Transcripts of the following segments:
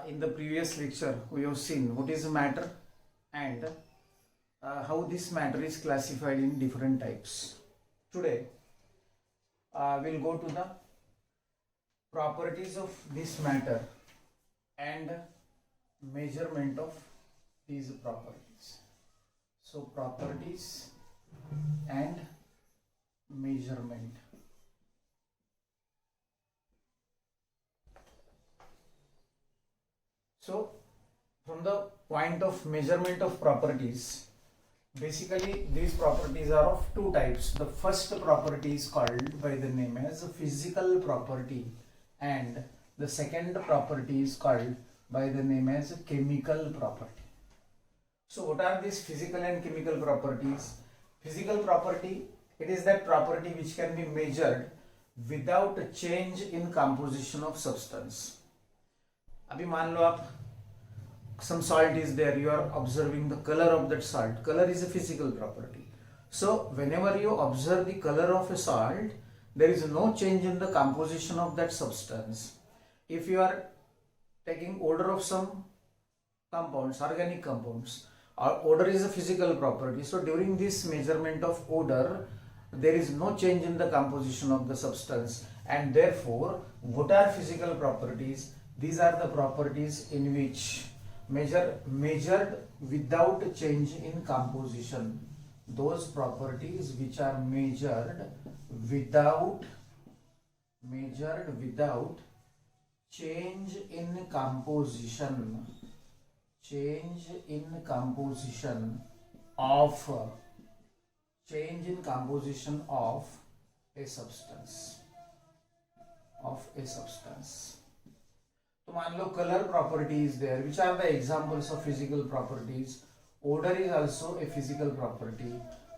In the previous lecture, we have seen what is matter and how this matter is classified in different types. Today, we'll go to the properties of this matter and measurement of these properties. So, properties and measurement. So, from the point of measurement of properties, basically these properties are of two types. The first property is called by the name as a physical property, and the second property is called by the name as a chemical property. So what are these physical and chemical properties? Physical property, it is that property which can be measured without a change in composition of substance. अभी मान लो आप some salt is there, you are observing the color of that salt. Color is a physical property. So whenever you observe the color of a salt, there is no change in the composition of that substance. If you are taking odor of some compounds, organic compounds, odor is a physical property. So during this measurement of odor, there is no change in the composition of the substance, and therefore what are physical properties? These are the properties in which measured without change in composition. Those properties which are measured without change in composition, of a substance. तो मान लो colour property is there. Which are the examples of physical properties? odor is also a physical property,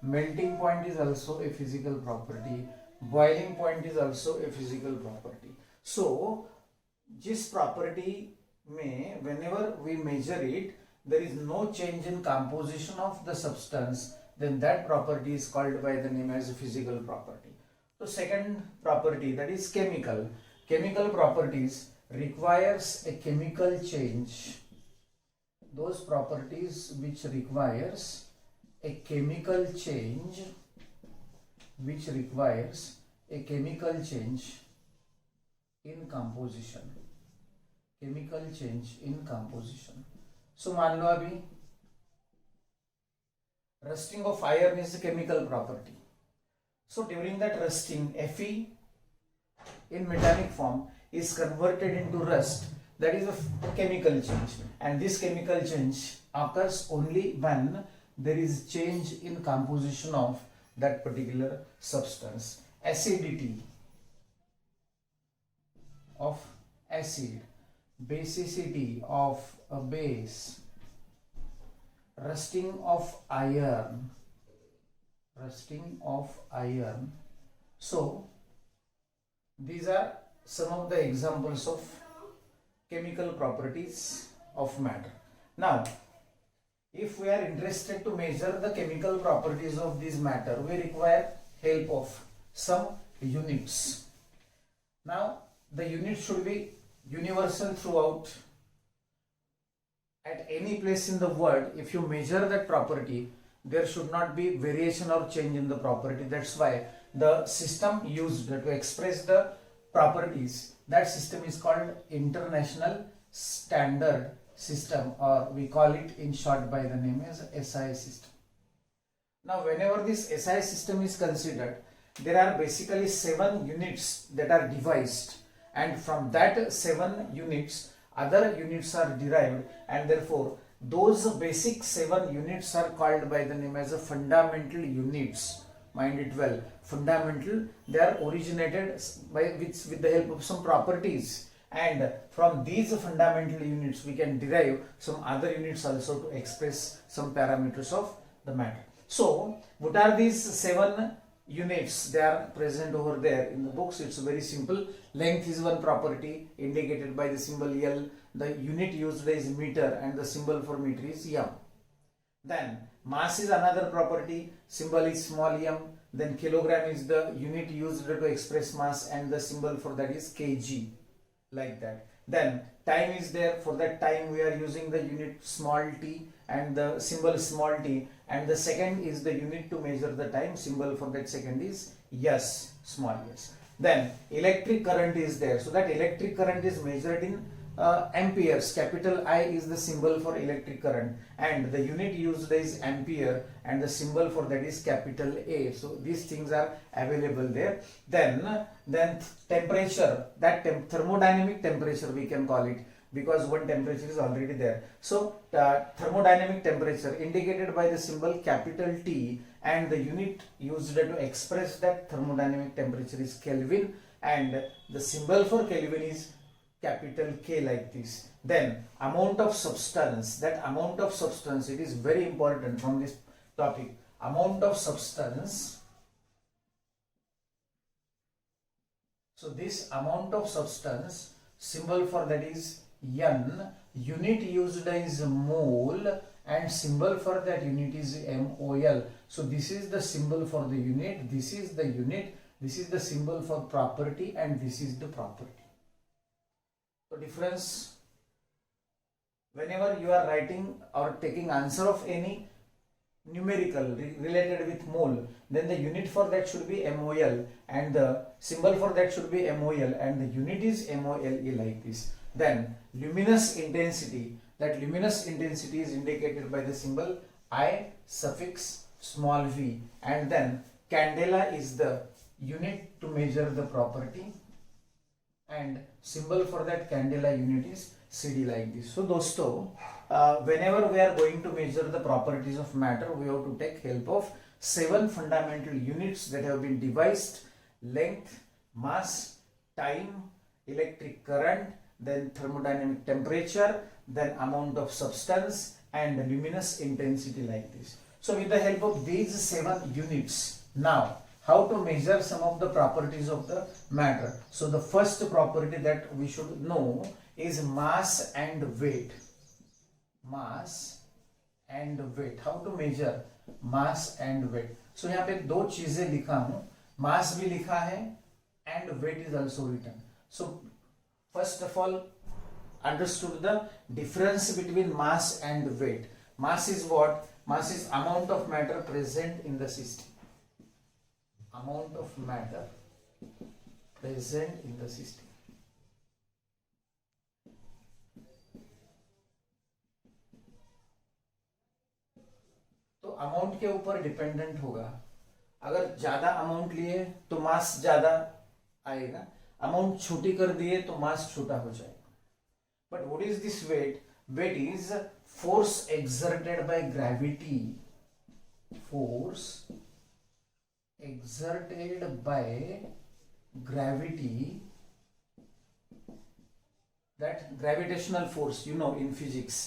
melting point is also a physical property, boiling point is also a physical property. So जिस property में whenever we measure it, there is no change in composition of the substance, then that property is called by the name as a physical property. So second property, that is chemical. Chemical properties requires a chemical change. Those properties which requires a chemical change, in composition. So मान लो अभी rusting of iron is a chemical property. So during that rusting, Fe in metallic form is converted into rust. That is a chemical change, and this chemical change occurs only when there is change in composition of that particular substance. Acidity of acid, basicity of a base, rusting of iron. So these are some of the examples of chemical properties of matter. Now, if we are interested to measure the chemical properties of this matter, we require help of some units. Now, the unit should be universal throughout. At any place in the world, if you measure that property, there should not be variation or change in the property. That's why the system used to express the properties, that system is called International Standard System, or we call it in short by the name as SI system. Now whenever this SI system is considered, there are basically 7 units that are devised, and from that 7 units other units are derived, and therefore those basic 7 units are called by the name as a fundamental units. Mind it well, fundamental, they are originated with the help of some properties, and from these fundamental units we can derive some other units also to express some parameters of the matter. So what are these 7 units? They are present over there in the books. It's very simple. Length is one property indicated by the symbol L. The unit used is meter, and the symbol for meter is m. Then mass is another property, symbol is small m. then kilogram is the unit used to express mass and the symbol for that is kg, like that. Then time is there, for that time we are using the unit small t and the symbol small t, and the second is the unit to measure the time, symbol for that second is s, small s. Then electric current is there, so that electric current is measured in amperes. Capital I is the symbol for electric current and the unit used is ampere and the symbol for that is capital A. So these things are available there. Then temperature, that thermodynamic temperature we can call it, because one temperature is already there. So thermodynamic temperature indicated by the symbol capital T, and the unit used to express that thermodynamic temperature is Kelvin, and the symbol for Kelvin is capital K, like this. Then amount of substance, that amount of substance, it is very important from this topic. Amount of substance, so this amount of substance, symbol for that is N, unit used is mole and symbol for that unit is MOL. So this is the symbol for the unit, this is the unit, this is the symbol for property, and this is the property. So difference, whenever you are writing or taking answer of any numerical related with mole, then the unit for that should be MOL and the symbol for that should be MOL and the unit is MOLE, like this. Then luminous intensity, that luminous intensity is indicated by the symbol I suffix small v, and then candela is the unit to measure the property and symbol for that candela unit is CD, like this. So dosto, whenever we are going to measure the properties of matter, we have to take help of 7 fundamental units that have been devised: length, mass, time, electric current, then thermodynamic temperature, then amount of substance, and luminous intensity, like this. So with the help of these 7 units, now how to measure some of the properties of the matter. So the first property that we should know is mass and weight. Mass and weight. How to measure mass and weight? So यहाँ पे 2 चीजें लिखा हूँ, mass भी लिखा है and weight is also written. So first of all, understood the difference between mass and weight. Mass is what? Mass is amount of matter present in the system. Amount of matter present in the system. तो amount के ऊपर dependent होगा. अगर ज्यादा amount लिए तो मास ज्यादा आएगा, अमाउंट छोटी कर दिए तो मास छोटा हो जाएगा. But what is this weight? Weight is force exerted by gravity. Force exerted by gravity, that gravitational force, you know, in physics,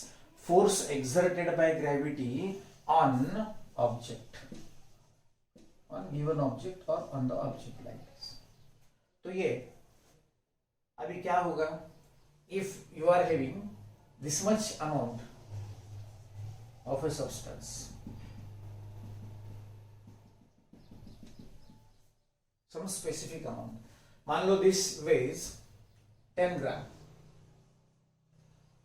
force exerted by gravity on object, on given object or on the object, like this. तो ये अभी क्या होगा? If you are having this much amount of a substance, some specific amount, मान लो this weighs 10 gram.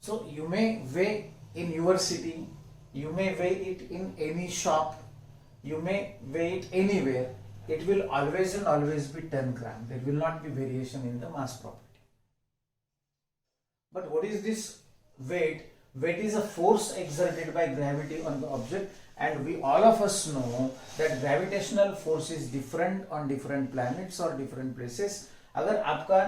So you may weigh in your city, you may weigh it in any shop, you may weigh it anywhere, it will always and always be 10 gram. There will not be variation in the mass property. But what is this weight? Weight is a force exerted by gravity on the object, and we all of us know that gravitational force is different on different planets or different places. अगर आपका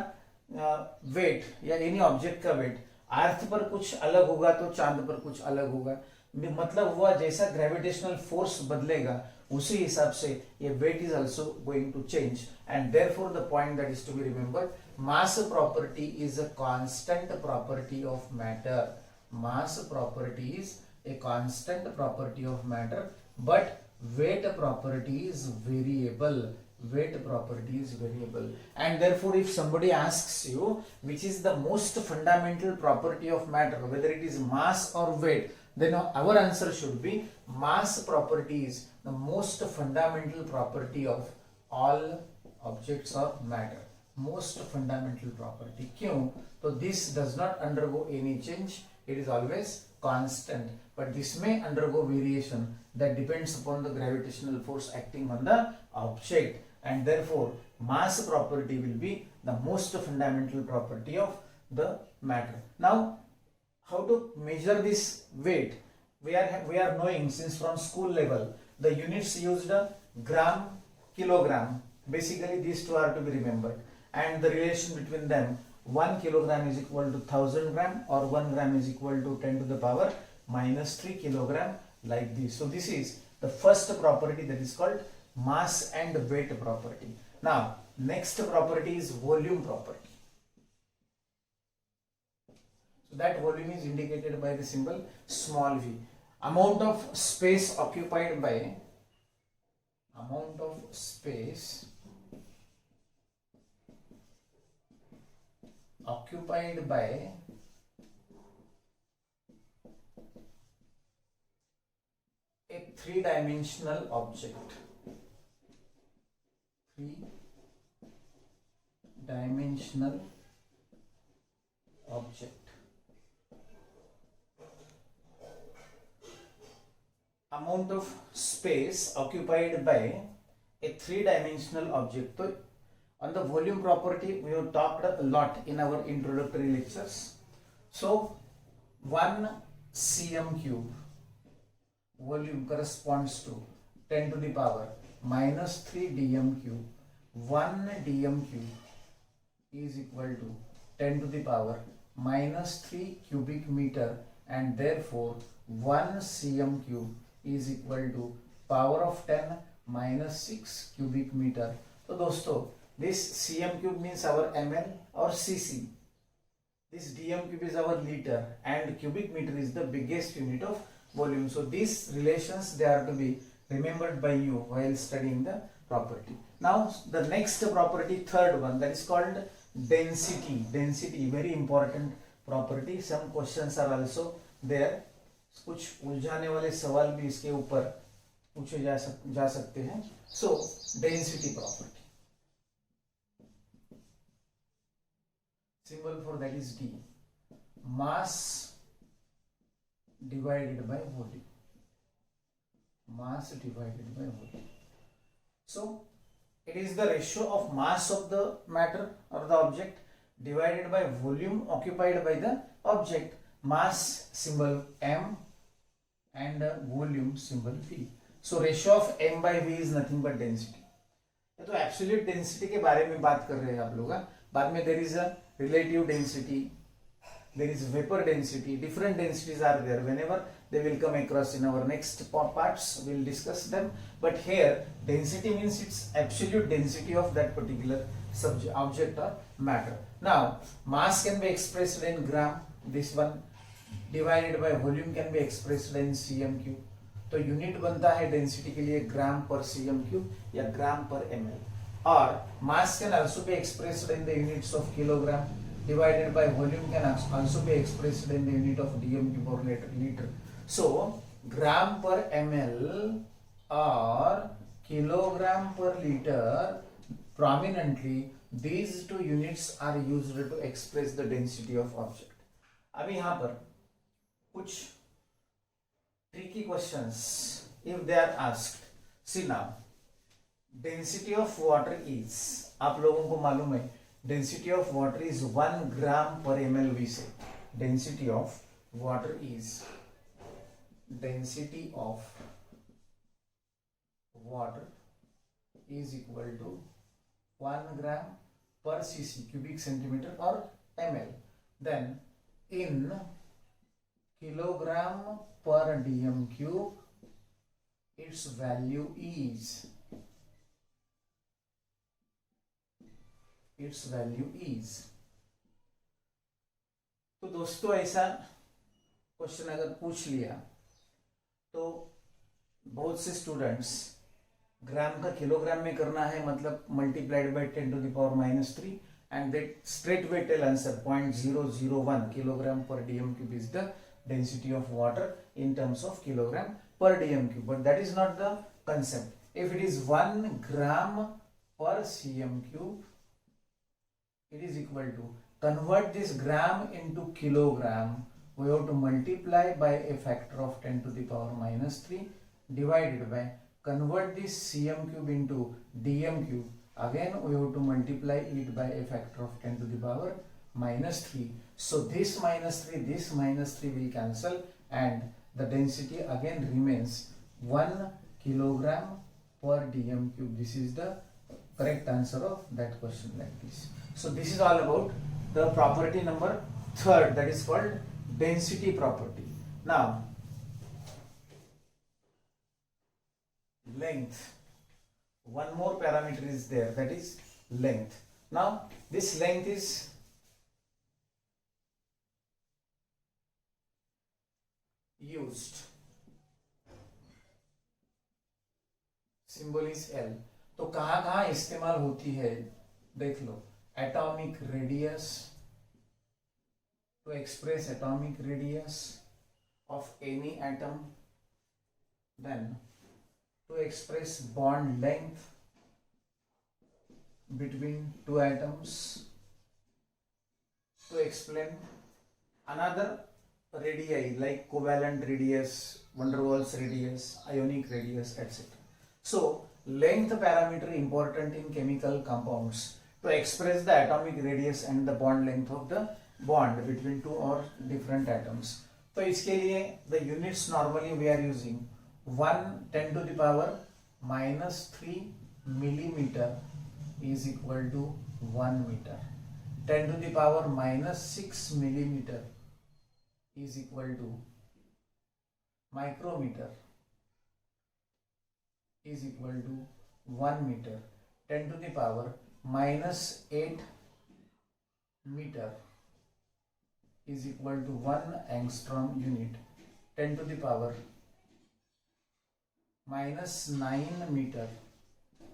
weight या any object का weight अर्थ पर कुछ अलग होगा तो चांद पर कुछ अलग होगा. मतलब हुआ जैसा gravitational force बदलेगा उसी हिसाब से ये weight is also going to change, and therefore the point that is to be remembered, mass property is a constant property of matter. Mass property is a constant property of matter, but weight property is variable. Weight property is variable, and therefore if somebody asks you which is the most fundamental property of matter, whether it is mass or weight, then our answer should be mass property is the most fundamental property of all objects or matter. Most fundamental property. क्यों? तो this does not undergo any change. It is always constant. But this may undergo variation that depends upon the gravitational force acting on the object. And therefore, mass property will be the most fundamental property of the matter. Now, how to measure this weight? We are knowing since from school level the units used gram, kilogram. Basically, these two are to be remembered, and the relation between them: 1 kilogram is equal to 1000 gram, or 1 gram is equal to 10 to the power minus 3 kilogram, like this. So this is the first property, that is called mass and weight property. Now, next property is volume property. So that volume is indicated by the symbol small v. Amount of space occupied by a three-dimensional object. Three-dimensional object. Amount of space occupied by a three-dimensional object. So, on the volume property, we have talked a lot in our introductory lectures. So, 1 cm cube volume corresponds to 10 to the power minus 3 dm cube. 1 dm cube is equal to 10 to the power minus 3 cubic meter, and therefore 1 cm cube is equal to power of 10 minus 6 cubic meter. So दोस्तों, this cm cube means our ml or cc. This dm cube is our liter, and cubic meter is the biggest unit of volume. So these relations, they are to be remembered by you while studying the property. Now the next property, third one, that is called density. Density, very important property. Some questions are also there. कुछ उलझाने वाले सवाल भी इसके ऊपर पूछे जा सकते हैं. So density property, symbol for that is D. Mass divided by volume. Mass divided by volume. So it is the ratio of mass of the matter or the object divided by volume occupied by the object. Mass symbol m and volume symbol v. So ratio of m by v is nothing but density. तो absolute density के बारे में बात कर रहे हैं आप लोग. बाद में there is a relative density, there is vapor density, different densities are there. Whenever they will come across in our next parts, we will discuss them. But here density means its absolute density of that particular subject, object or matter. Now mass can be expressed in gram, this one, divided by volume can be expressed in cm cube. तो unit बनता है density के लिए ग्राम पर cm cube या ग्राम पर ml. और mass can also be expressed in the units of kilogram, divided by volume can also be expressed in the unit of dm cube or liter. So gram per ml or kilogram per liter, prominently these two units are used to express the density of object. अभी यहाँ पर कुछ tricky questions if they are asked. See now, density of water is, आप लोगों को मालूम है density of water is 1 gram per ml. We say density of water is equal to 1 gram per cc, cubic centimeter or ml. Then in kilogram per dm cube, its value is तो दोस्तों ऐसा question अगर पूछ लिया तो बहुत से students ग्राम का किलोग्राम में करना है, मतलब multiplied by 10 to the power minus 3, and that straight away tell answer 0.001 kilogram per dm cube is the density of water in terms of kilogram per dm cube, but that is not the concept. If it is 1 gram per cm cube, it is equal to, convert this gram into kilogram, we have to multiply by a factor of 10 to the power minus 3 divided by, convert this cm cube into dm cube, again we have to multiply it by a factor of 10 to the power minus 3. So this minus 3 will cancel, and the density again remains 1 kilogram per dm cube. This is the correct answer of that question, like this. So this is all about the property number 3rd, that is called density property. Now length, one more parameter is there, that is length. Now this length is used, symbol is L. तो कहां कहां इस्तेमाल होती है देख लो. Atomic radius, to express atomic radius of any atom, then to express bond length between two atoms, to explain another radii like covalent radius, van der Waals radius, ionic radius, etc. So length parameter important in chemical compounds to express the atomic radius and the bond length of the bond between two or different atoms. तो इसके लिए the units normally we are using 1 10 to the power minus 3 millimeter is equal to 1 meter. 10 to the power minus 6 millimeter is equal to micrometer is equal to 1 meter. 10 to the power minus 8 meter is equal to 1 angstrom unit. 10 to the power minus 9 meter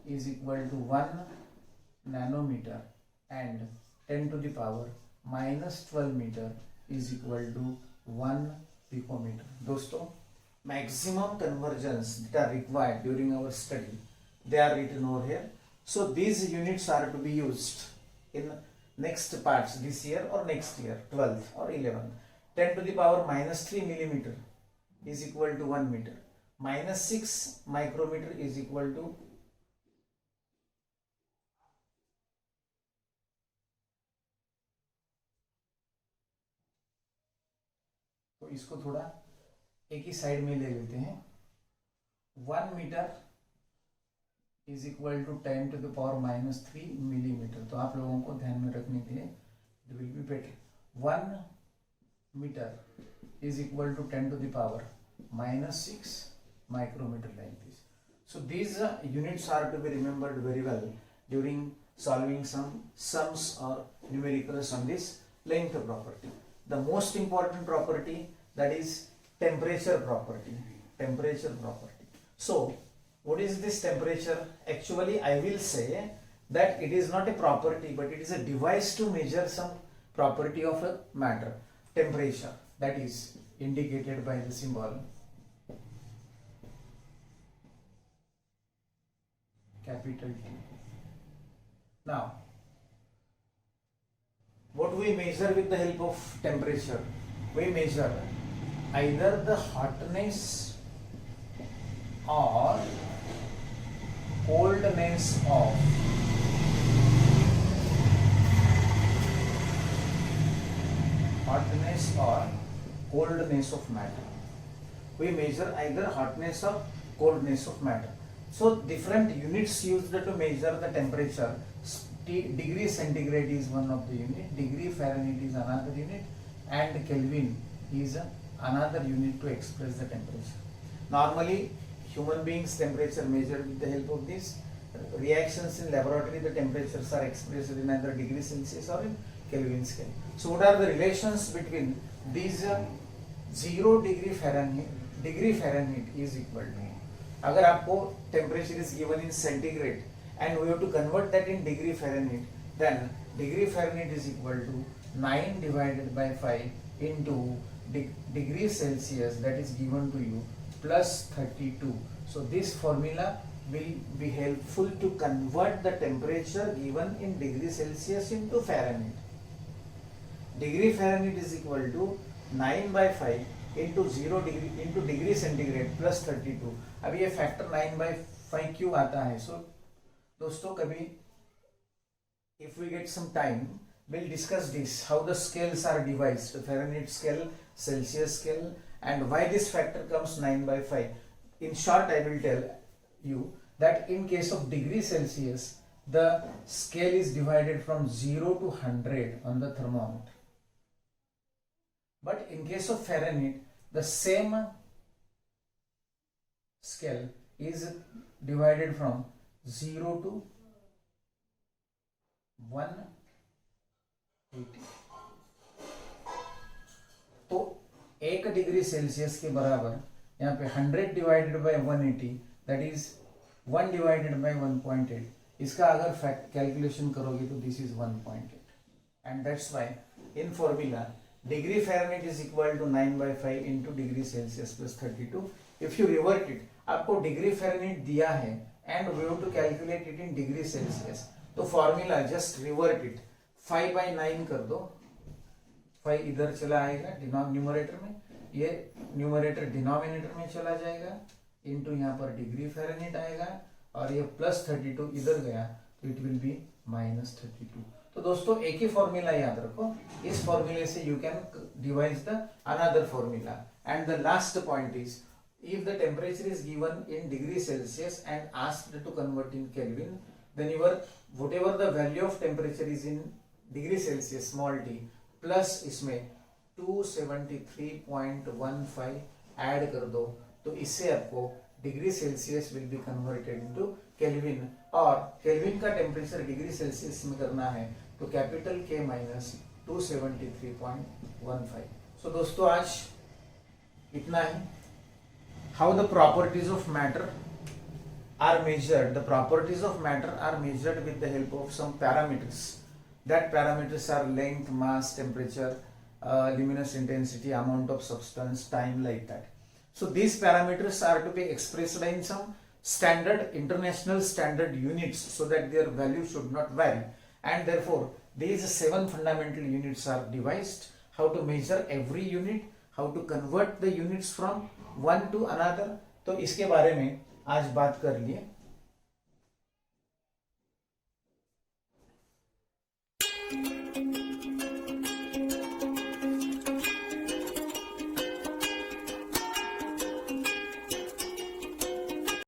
is equal to 1 nanometer, and 10 to the power minus 12 meter is equal to 1 picometer. दोस्तों maximum conversions that are required during our study, they are written over here. So these units are to be used in next parts this year or next year, 12th or 11th. 10 to the power minus 3 millimeter is equal to 1 meter. Minus 6 micrometer is equal to तो इसको थोड़ा एक ही side में ले लेते हैं. 1 metre is equal to 10 to the power minus 3 millimeter. तो आप लोगों को ध्यान में रखने के लिए it will be better. 1 meter is equal to 10 to the power minus 6 micrometer, like this. So these units are to be remembered very well during solving some sums or numericals on this length property. The most important property, that is temperature property. Temperature property. So what is this temperature? Actually I will say that it is not a property, but it is a device to measure some property of a matter. Temperature, that is indicated by the symbol capital T. Now what we measure with the help of temperature? We measure either the hotness or coldness of matter. We measure either hotness or coldness of matter. So different units used to measure the temperature. Degree centigrade is one of the unit, degree Fahrenheit is another unit, and Kelvin is another unit to express the temperature. Normally human beings temperature measured with the help of this. Reactions in laboratory, the temperatures are expressed in either degree Celsius or in Kelvin scale. So what are the relations between these 0 degree Fahrenheit is equal to, अगर आपको temperature is given in centigrade and we have to convert that in degree Fahrenheit, then degree Fahrenheit is equal to 9 divided by 5 into degree Celsius that is given to you plus 32. So this formula will be helpful to convert the temperature given in degree Celsius into Fahrenheit. Degree Fahrenheit is equal to 9 by 5 into 0 degree into degree centigrade plus 32. अब ये factor 9 by 5 क्यों आता है? So दोस्तों कभी if we get some time we'll discuss this, how the scales are devised, Fahrenheit scale, Celsius scale, and why this factor comes 9 by 5. In short, I will tell you that in case of degree Celsius, the scale is divided from 0 to 100 on the thermometer. But in case of Fahrenheit, the same scale is divided from 0 to 180. तो 1 degree Celsius के बराबर यहाँ पे 100 divided by 180 that is 1 divided by 1.8. इसका अगर fact calculation करोगे तो this is 1.8 and that's why in formula degree Fahrenheit is equal to 9 by 5 into degree Celsius plus 32. If you revert it, आपको degree Fahrenheit दिया है and we have to calculate it in degree Celsius, तो formula just revert it, 5 by 9 कर दो, 5 इधर चला आएगा numerator में, ये न्यूमरेटर डिनोमिनेटर में चला जाएगा, इनटू यहाँ पर डिग्री फ़ारेनहाइट आएगा और ये प्लस 32 इधर गया तो इट विल बी माइनस 32. तो दोस्तों एक ही फॉर्मूला याद रखो, इस फॉर्मूले से you can divide the another formula. And the last point is, if the temperature is given in degree Celsius and asked to convert in Kelvin, then your whatever the value of temperature is in degree Celsius small t plus इसमें 273.15 add कर दो, तो इससे आपको degree Celsius will be converted into kelvin, और kelvin का temperature degree Celsius में करना है तो कैपिटल K माइनस 273.15. सो दोस्तों आज इतना ही. How the properties of matter are measured? The properties of matter are measured with the help of some parameters. That parameters are length, mass, temperature, luminous intensity, amount of substance, time, like that. So these parameters are to be expressed in some standard, international standard units so that their value should not vary. And therefore, these 7 fundamental units are devised. How to measure every unit, how to convert the units from one to another. तो इसके बारे में आज बात कर लिए.